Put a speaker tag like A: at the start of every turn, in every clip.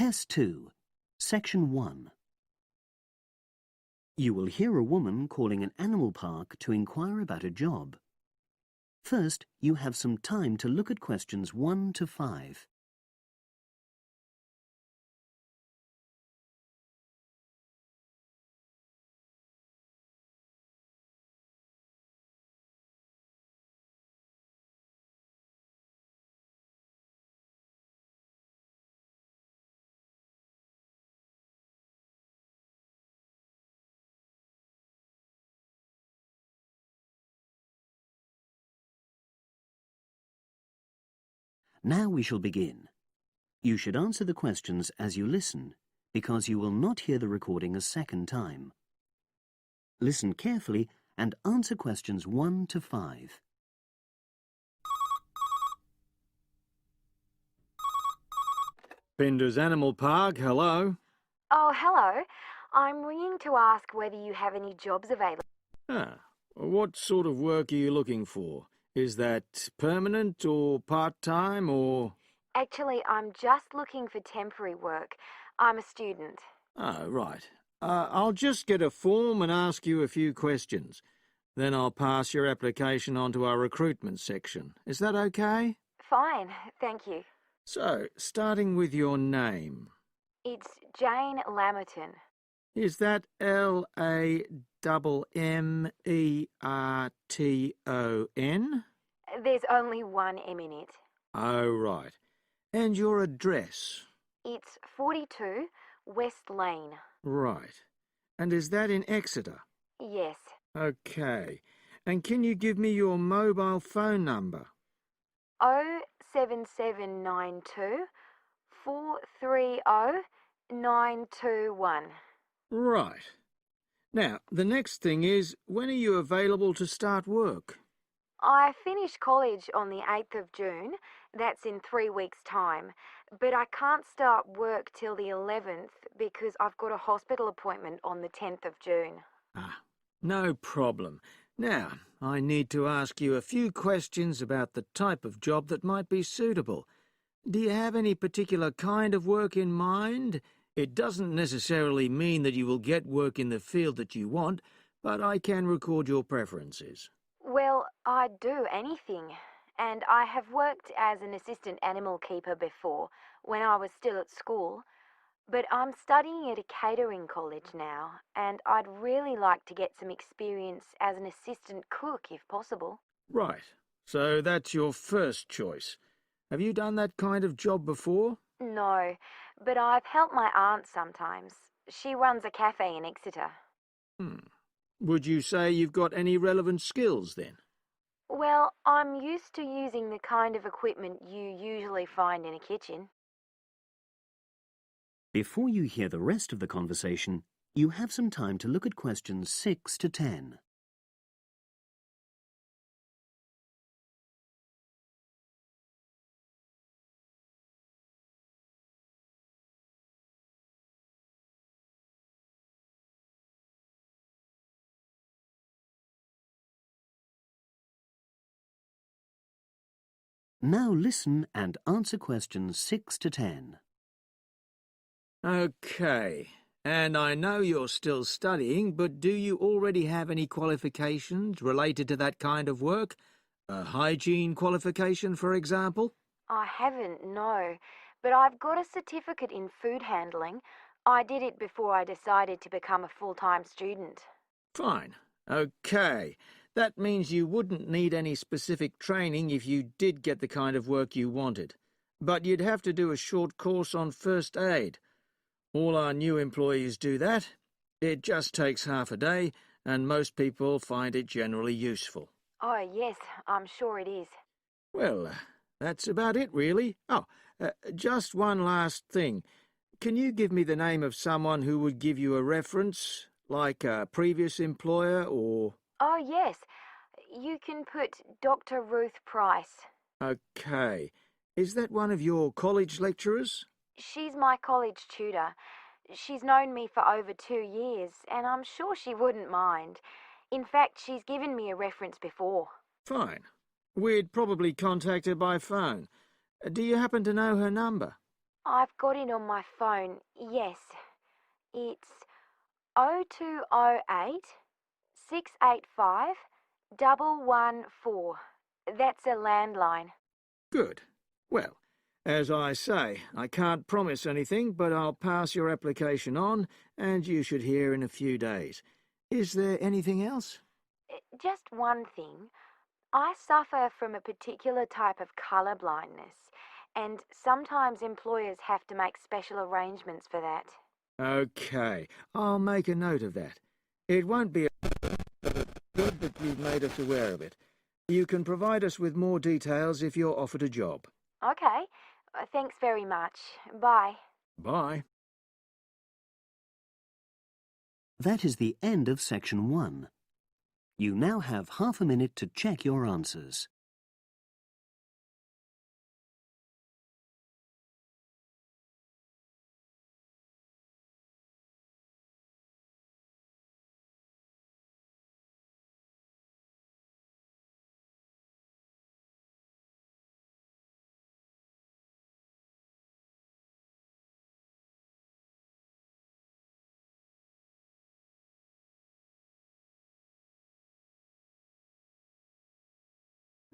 A: Test 2, Section 1. You will hear a woman calling an animal park to inquire about a job. First, you have some time to look at questions 1 to 5. Now we shall begin. You should answer the questions as you listen, because you will not hear the recording a second time. Listen carefully and answer questions 1 to 5.
B: Pinder's Animal Park, hello.
C: Oh, hello. I'm ringing to ask whether you have any jobs available.
B: What sort of work are you looking for? Is that permanent or part-time or...
C: Actually, I'm just looking for temporary work. I'm a student.
B: Oh, right. I'll just get a form and ask you a few questions. Then I'll pass your application on to our recruitment section. Is that okay?
C: Fine, thank you.
B: So, starting with your name.
C: It's Jane Lammerton.
B: Is that Lammerton?
C: There's only one M in it.
B: Oh, right. And your address?
C: It's 42 West Lane.
B: Right. And is that in Exeter?
C: Yes.
B: Okay. And can you give me your mobile phone number?
C: 07792 430 921.
B: Right. Now, the next thing is, when are you available to start work?
C: I finish college on the 8th of June. That's in 3 weeks' time. But I can't start work till the 11th because I've got a hospital appointment on the 10th of June.
B: No problem. Now, I need to ask you a few questions about the type of job that might be suitable. Do you have any particular kind of work in mind? It doesn't necessarily mean that you will get work in the field that you want, but I can record your preferences.
C: Well, I'd do anything. And I have worked as an assistant animal keeper before, when I was still at school. But I'm studying at a catering college now, and I'd really like to get some experience as an assistant cook, if possible.
B: Right. So that's your first choice. Have you done that kind of job before?
C: No, but I've helped my aunt sometimes. She runs a cafe in Exeter.
B: Would you say you've got any relevant skills, then?
C: Well, I'm used to using the kind of equipment you usually find in a kitchen.
A: Before you hear the rest of the conversation, you have some time to look at questions 6 to 10. Now listen and answer questions 6 to 10.
B: Okay. And I know you're still studying, but do you already have any qualifications related to that kind of work? A hygiene qualification, for example?
C: I haven't, no, but I've got a certificate in food handling. I did it before I decided to become a full-time student.
B: Fine. Okay. That means you wouldn't need any specific training if you did get the kind of work you wanted. But you'd have to do a short course on first aid. All our new employees do that. It just takes half a day, and most people find it generally useful.
C: Oh, yes, I'm sure it is.
B: Well, that's about it, really. Just one last thing. Can you give me the name of someone who would give you a reference, like a previous employer or...
C: Oh, yes. You can put Dr. Ruth Price.
B: Okay. Is that one of your college lecturers?
C: She's my college tutor. She's known me for over 2 years, and I'm sure she wouldn't mind. In fact, she's given me a reference before.
B: Fine. We'd probably contact her by phone. Do you happen to know her number?
C: I've got it on my phone, yes. It's 0208 685 114. That's a landline.
B: Good. Well, as I say, I can't promise anything, but I'll pass your application on, and you should hear in a few days. Is there anything else?
C: Just one thing. I suffer from a particular type of colour blindness, and sometimes employers have to make special arrangements for that.
B: Okay, I'll make a note of that. It won't be good that you've made us aware of it. You can provide us with more details if you're offered a job.
C: Okay. Thanks very much. Bye.
B: Bye.
A: That is the end of section 1. You now have half a minute to check your answers.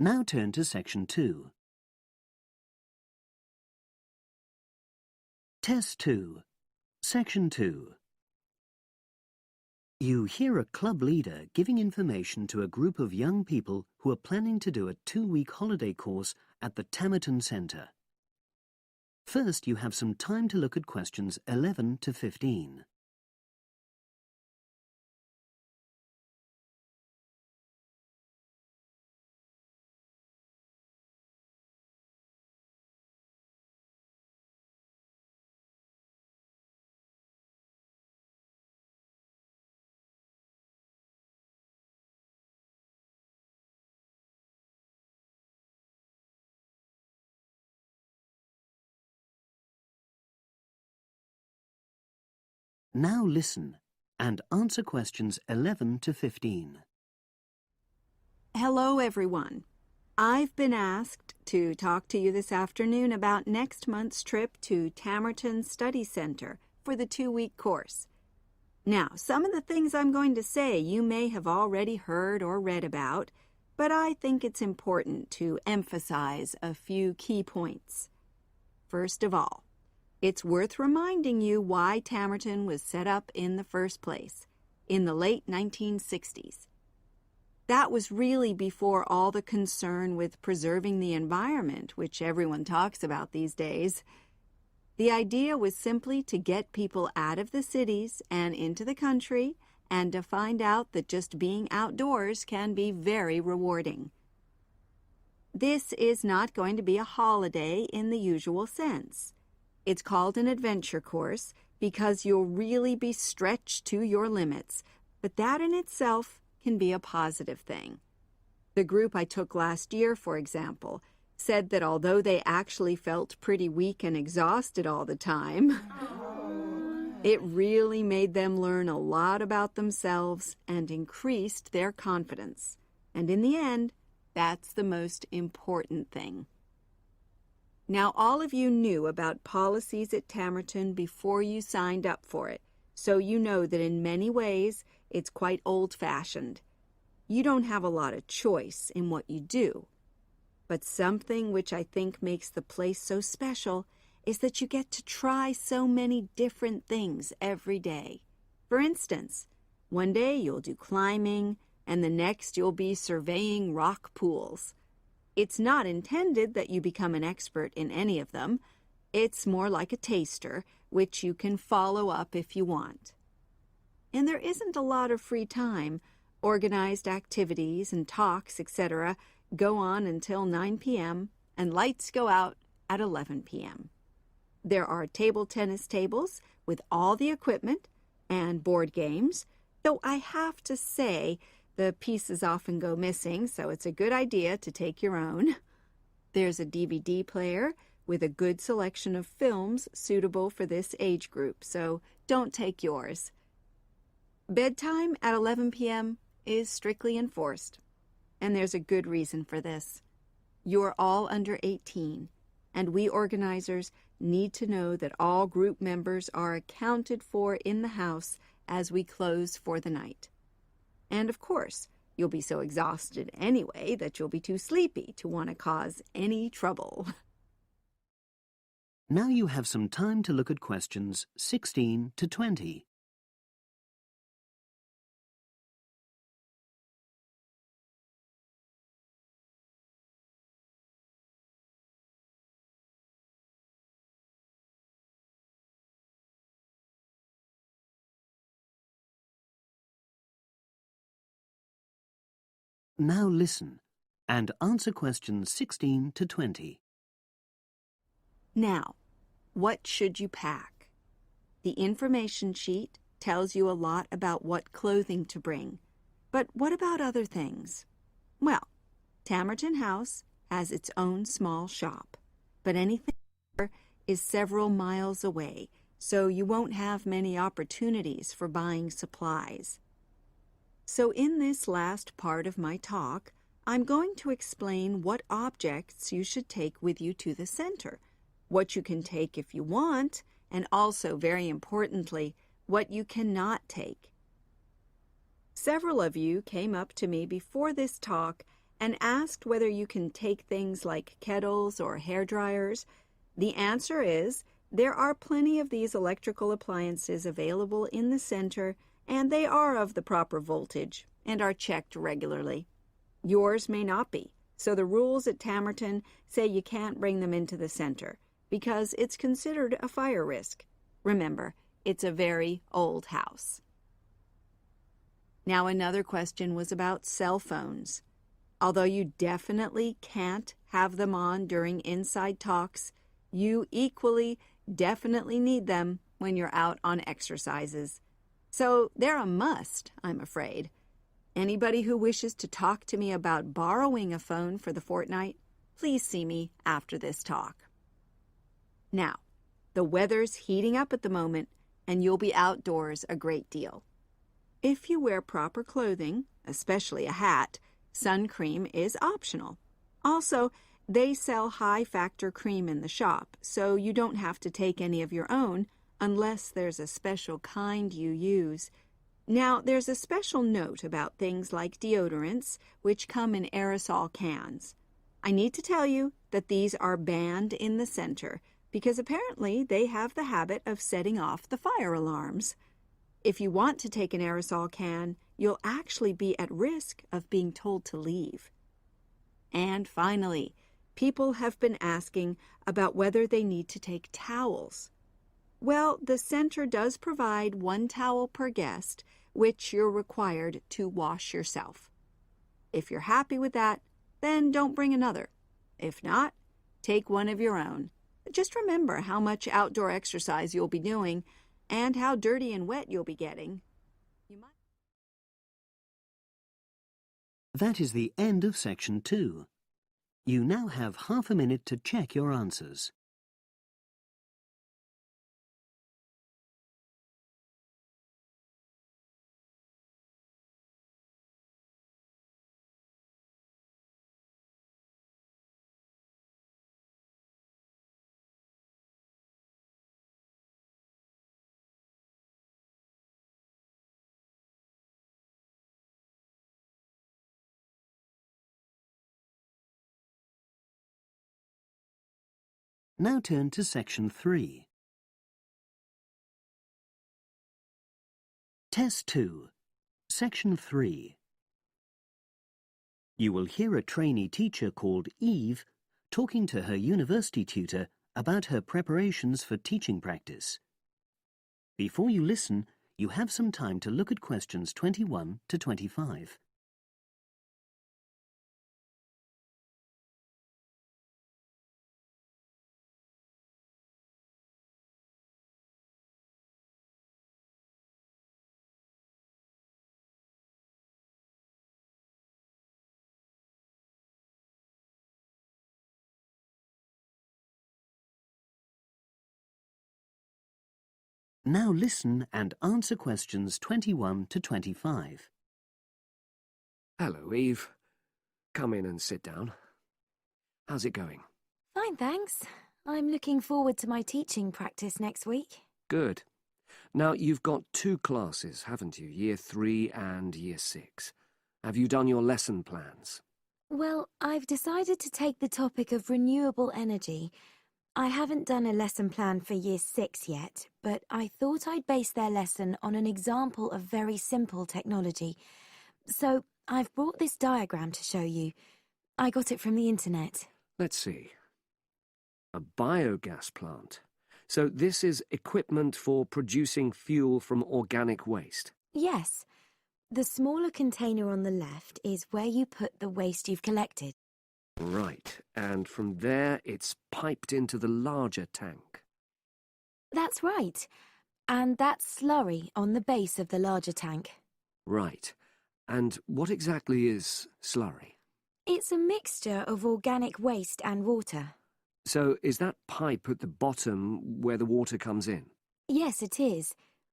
A: Now turn to section 2. Test 2. Section 2. You hear a club leader giving information to a group of young people who are planning to do a 2-week holiday course at the Tamerton Centre. First, you have some time to look at questions 11 to 15. Now listen and answer questions 11 to 15.
D: Hello, everyone. I've been asked to talk to you this afternoon about next month's trip to Tamerton Study Center for the 2-week course. Now, some of the things I'm going to say you may have already heard or read about, but I think it's important to emphasize a few key points. First of all, it's worth reminding you why Tamerton was set up in the first place, in the late 1960s. That was really before all the concern with preserving the environment, which everyone talks about these days. The idea was simply to get people out of the cities and into the country and to find out that just being outdoors can be very rewarding. This is not going to be a holiday in the usual sense. It's called an adventure course because you'll really be stretched to your limits, but that in itself can be a positive thing. The group I took last year, for example, said that although they actually felt pretty weak and exhausted all the time, it really made them learn a lot about themselves and increased their confidence. And in the end, that's the most important thing. Now, all of you knew about policies at Tamerton before you signed up for it, so you know that in many ways it's quite old-fashioned. You don't have a lot of choice in what you do. But something which I think makes the place so special is that you get to try so many different things every day. For instance, one day you'll do climbing, and the next you'll be surveying rock pools. It's not intended that you become an expert in any of them. It's more like a taster, which you can follow up if you want. And there isn't a lot of free time. Organized activities and talks, etc., go on until 9 p.m., and lights go out at 11 p.m. There are table tennis tables with all the equipment and board games, though I have to say the pieces often go missing, so it's a good idea to take your own. There's a DVD player with a good selection of films suitable for this age group, so don't take yours. Bedtime at 11 p.m. is strictly enforced, and there's a good reason for this. You're all under 18, and we organizers need to know that all group members are accounted for in the house as we close for the night. And of course, you'll be so exhausted anyway that you'll be too sleepy to want to cause any trouble.
A: Now you have some time to look at questions 16 to 20. Now listen and answer questions 16 to 20.
D: Now, what should you pack? The information sheet tells you a lot about what clothing to bring. But what about other things? Well, Tamerton House has its own small shop, but anything there is several miles away, so you won't have many opportunities for buying supplies. So in this last part of my talk, I'm going to explain what objects you should take with you to the center, what you can take if you want, and also, very importantly, what you cannot take. Several of you came up to me before this talk and asked whether you can take things like kettles or hair dryers. The answer is there are plenty of these electrical appliances available in the center, and they are of the proper voltage and are checked regularly. Yours may not be, so the rules at Tamerton say you can't bring them into the center because it's considered a fire risk. Remember, it's a very old house. Now, another question was about cell phones. Although you definitely can't have them on during inside talks, you equally definitely need them when you're out on exercises. So they're a must, I'm afraid. Anybody who wishes to talk to me about borrowing a phone for the fortnight, please see me after this talk. Now, the weather's heating up at the moment, and you'll be outdoors a great deal. If you wear proper clothing, especially a hat, sun cream is optional. Also, they sell high-factor cream in the shop, so you don't have to take any of your own unless there's a special kind you use. Now, there's a special note about things like deodorants, which come in aerosol cans. I need to tell you that these are banned in the center because apparently they have the habit of setting off the fire alarms. If you want to take an aerosol can, you'll actually be at risk of being told to leave. And finally, people have been asking about whether they need to take towels. Well, the center does provide 1 towel per guest, which you're required to wash yourself. If you're happy with that, then don't bring another. If not, take one of your own. Just remember how much outdoor exercise you'll be doing and how dirty and wet you'll be getting.
A: That is the end of section 2. You now have half a minute to check your answers. Now turn to section 3. Test 2, section 3. You will hear a trainee teacher called Eve talking to her university tutor about her preparations for teaching practice. Before you listen, you have some time to look at questions 21 to 25. Now listen and answer questions 21 to 25.
E: Hello, Eve. Come in and sit down. How's it going?
F: Fine, thanks.
C: I'm looking forward to my teaching practice next week.
E: Good. Now, you've got 2 classes, haven't you? Year 3 and Year 6. Have you done your lesson plans?
C: Well, I've decided to take the topic of renewable energy. I haven't done a lesson plan for Year 6 yet, but I thought I'd base their lesson on an example of very simple technology. So I've brought this diagram to show you. I got it from the internet.
E: Let's see. A biogas plant. So this is equipment for producing fuel from organic waste.
C: Yes. The smaller container on the left is where you put the waste you've collected.
E: Right, and from there it's piped into the larger tank.
C: That's right. And that's slurry on the base of the larger tank.
E: Right. And what exactly is slurry?
C: It's a mixture of organic waste and water.
E: So is that pipe at the bottom where the water comes in?
C: Yes, it is.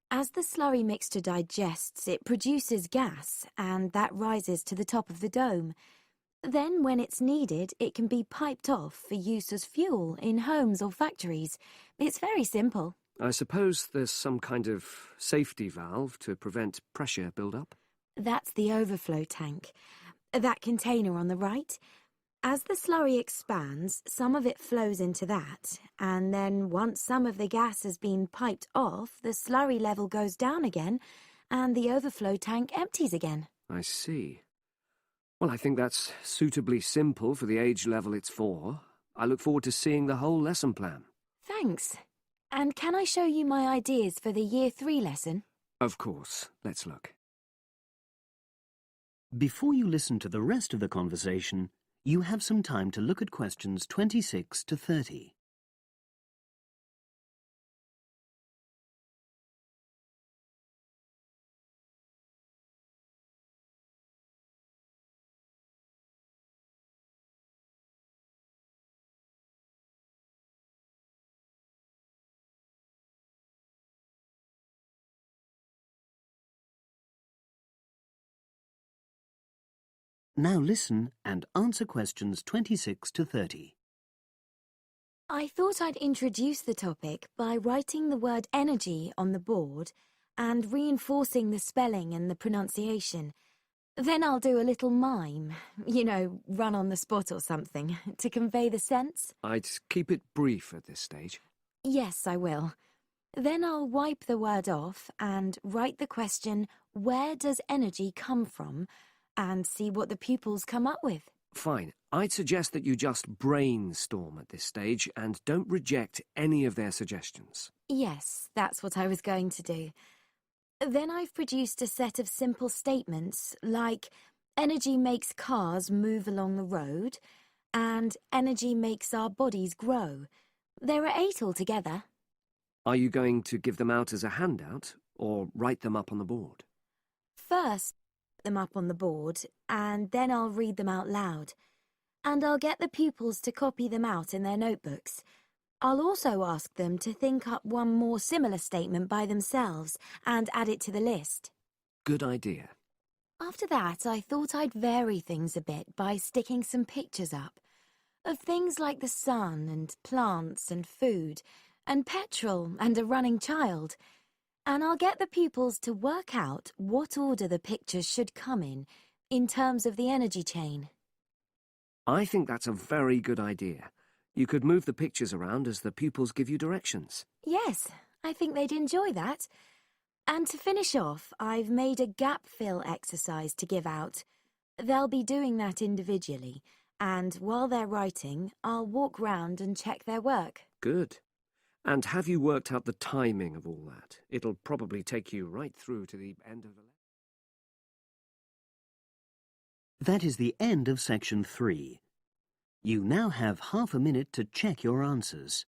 C: As the slurry mixture digests, it produces gas, and that rises to the top of the dome. Then, when it's needed, it can be piped off for use as fuel in homes or factories. It's very simple.
E: I suppose there's some kind of safety valve to prevent pressure build-up?
C: That's the overflow tank. That container on the right. As the slurry expands, some of it flows into that, and then once some of the gas has been piped off, the slurry level goes down again, and the overflow tank empties again.
E: I see. Well, I think that's suitably simple for the age level it's for. I look forward to seeing the whole lesson plan.
C: Thanks. And can I show you my ideas for the Year 3 lesson?
E: Of course. Let's look.
A: Before you listen to the rest of the conversation, you have some time to look at questions 26 to 30. Now listen and answer questions 26 to 30.
C: I thought I'd introduce the topic by writing the word energy on the board and reinforcing the spelling and the pronunciation. Then I'll do a little mime, run on the spot or something, to convey the sense.
E: I'd keep it brief at this stage.
C: Yes, I will. Then I'll wipe the word off and write the question, where does energy come from? And see what the pupils come up with.
E: Fine. I'd suggest that you just brainstorm at this stage and don't reject any of their suggestions.
C: Yes, that's what I was going to do. Then I've produced a set of simple statements like energy makes cars move along the road and energy makes our bodies grow. There are 8 altogether.
E: Are you going to give them out as a handout or write them up on the board?
C: First, them up on the board, and then I'll read them out loud. And I'll get the pupils to copy them out in their notebooks. I'll also ask them to think up one more similar statement by themselves and add it to the list.
E: Good idea.
C: After that, I thought I'd vary things a bit by sticking some pictures up of things like the sun and plants and food and petrol and a running child. And I'll get the pupils to work out what order the pictures should come in terms of the energy chain.
E: I think that's a very good idea. You could move the pictures around as the pupils give you directions.
C: Yes, I think they'd enjoy that. And to finish off, I've made a gap fill exercise to give out. They'll be doing that individually, and while they're writing, I'll walk round and check their work.
E: Good. And have you worked out the timing of all that? It'll probably take you right through to the end of the lesson.
A: That is the end of section 3. You now have half a minute to check your answers.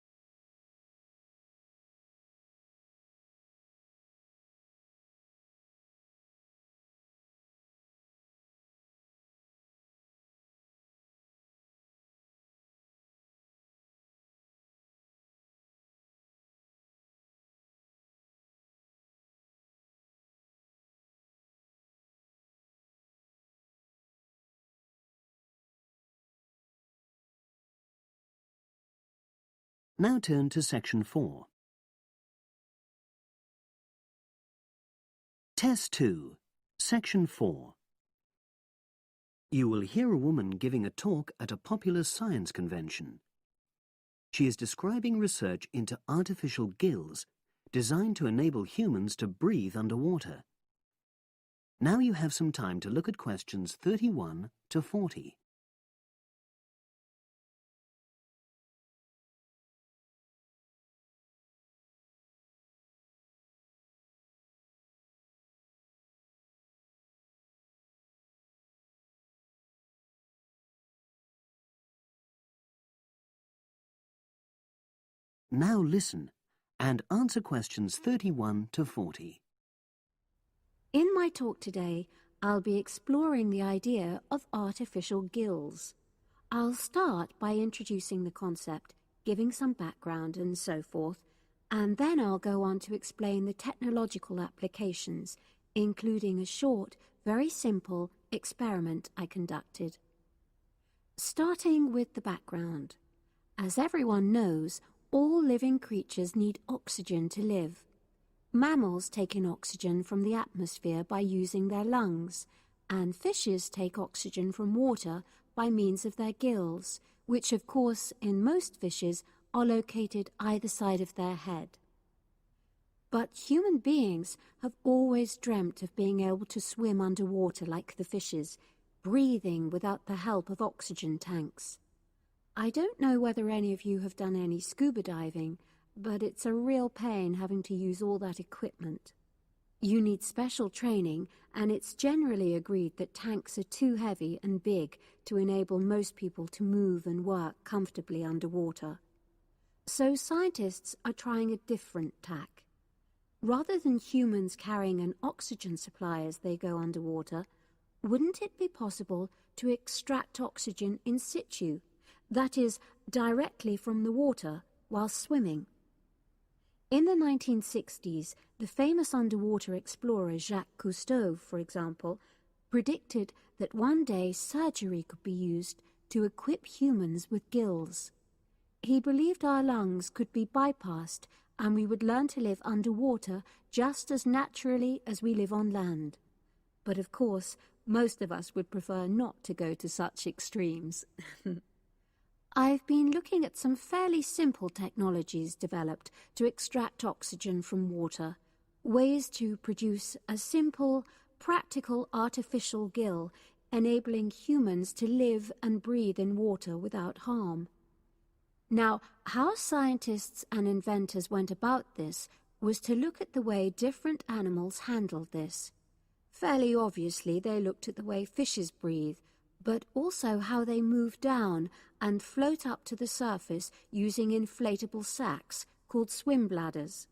A: Now turn to Section 4. Test 2, Section 4. You will hear a woman giving a talk at a popular science convention. She is describing research into artificial gills designed to enable humans to breathe underwater. Now you have some time to look at questions 31 to 40. Now listen and answer questions 31 to 40.
F: In my talk today, I'll be exploring the idea of artificial gills. I'll start by introducing the concept, giving some background and so forth, and then I'll go on to explain the technological applications, including a short, very simple experiment I conducted. Starting with the background. As everyone knows, all living creatures need oxygen to live. Mammals take in oxygen from the atmosphere by using their lungs, and fishes take oxygen from water by means of their gills, which of course in most fishes are located either side of their head. But human beings have always dreamt of being able to swim underwater like the fishes, breathing without the help of oxygen tanks. I don't know whether any of you have done any scuba diving, but it's a real pain having to use all that equipment. You need special training, and it's generally agreed that tanks are too heavy and big to enable most people to move and work comfortably underwater. So scientists are trying a different tack. Rather than humans carrying an oxygen supply as they go underwater, wouldn't it be possible to extract oxygen in situ? That is, directly from the water while swimming. In the 1960s, the famous underwater explorer Jacques Cousteau, for example, predicted that one day surgery could be used to equip humans with gills. He believed our lungs could be bypassed and we would learn to live underwater just as naturally as we live on land. But of course, most of us would prefer not to go to such extremes. I've been looking at some fairly simple technologies developed to extract oxygen from water, ways to produce a simple, practical artificial gill, enabling humans to live and breathe in water without harm. Now, how scientists and inventors went about this was to look at the way different animals handled this. Fairly obviously, they looked at the way fishes breathe, but also how they move down and float up to the surface using inflatable sacs called swim bladders.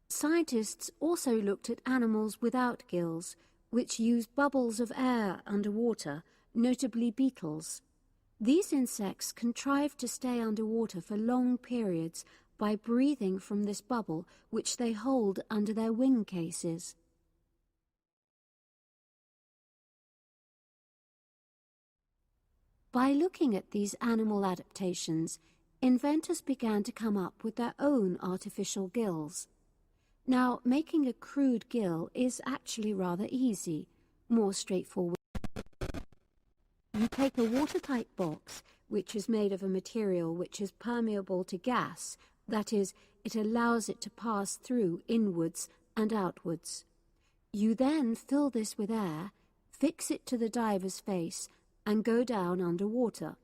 F: Scientists also looked at animals without gills, which use bubbles of air underwater, notably beetles. These insects contrive to stay underwater for long periods by breathing from this bubble which they hold under their wing cases. By looking at these animal adaptations, inventors began to come up with their own artificial gills. Now, making a crude gill is actually rather easy, more straightforward. You take a watertight box, which is made of a material which is permeable to gas, that is, it allows it to pass through inwards and outwards. You then fill this with air, fix it to the diver's face, and go down underwater.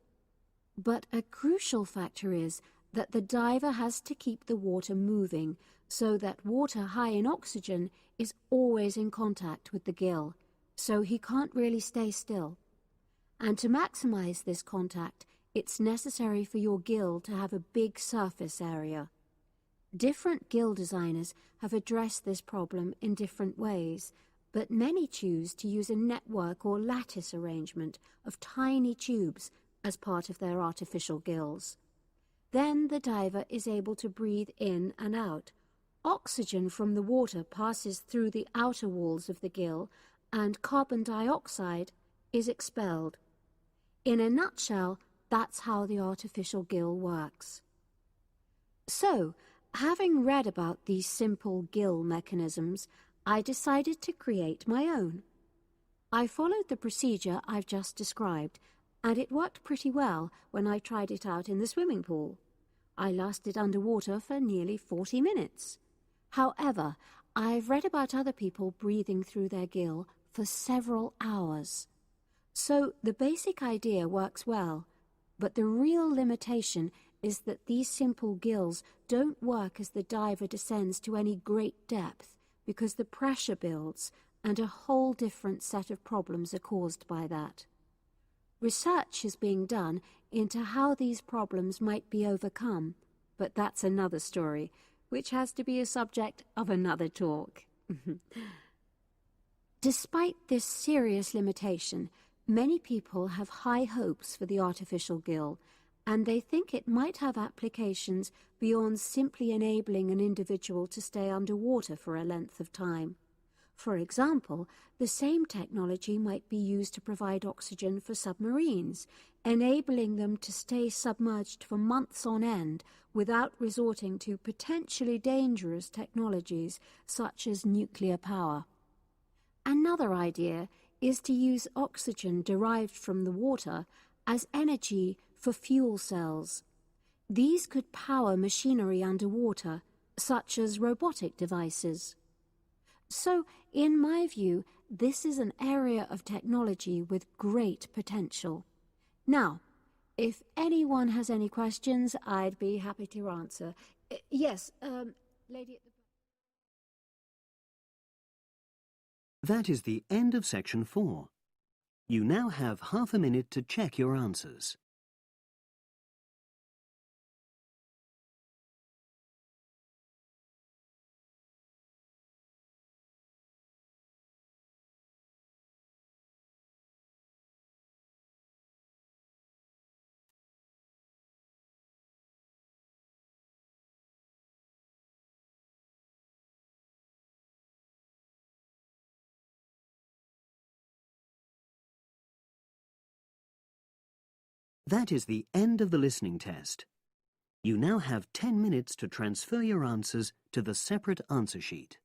F: But a crucial factor is that the diver has to keep the water moving so that water high in oxygen is always in contact with the gill, so he can't really stay still. And to maximize this contact, it's necessary for your gill to have a big surface area. Different gill designers have addressed this problem in different ways, but many choose to use a network or lattice arrangement of tiny tubes as part of their artificial gills. Then the diver is able to breathe in and out. Oxygen from the water passes through the outer walls of the gill, and carbon dioxide is expelled. In a nutshell, that's how the artificial gill works. So, having read about these simple gill mechanisms, I decided to create my own. I followed the procedure I've just described, and it worked pretty well when I tried it out in the swimming pool. I lasted underwater for nearly 40 minutes. However, I've read about other people breathing through their gill for several hours. So the basic idea works well, but the real limitation is that these simple gills don't work as the diver descends to any great depth because the pressure builds and a whole different set of problems are caused by that. Research is being done into how these problems might be overcome, but that's another story, which has to be a subject of another talk. Despite this serious limitation, many people have high hopes for the artificial gill, and they think it might have applications beyond simply enabling an individual to stay underwater for a length of time. For example, the same technology might be used to provide oxygen for submarines, enabling them to stay submerged for months on end without resorting to potentially dangerous technologies such as nuclear power. Another idea is to use oxygen derived from the water as energy for fuel cells. These could power machinery underwater, such as robotic devices. So, in my view, this is an area of technology with great potential. Now, if anyone has any questions, I'd be happy to answer. Yes, lady at the...
A: That is the end of section 4. You now have half a minute to check your answers. That is the end of the listening test. You now have 10 minutes to transfer your answers to the separate answer sheet.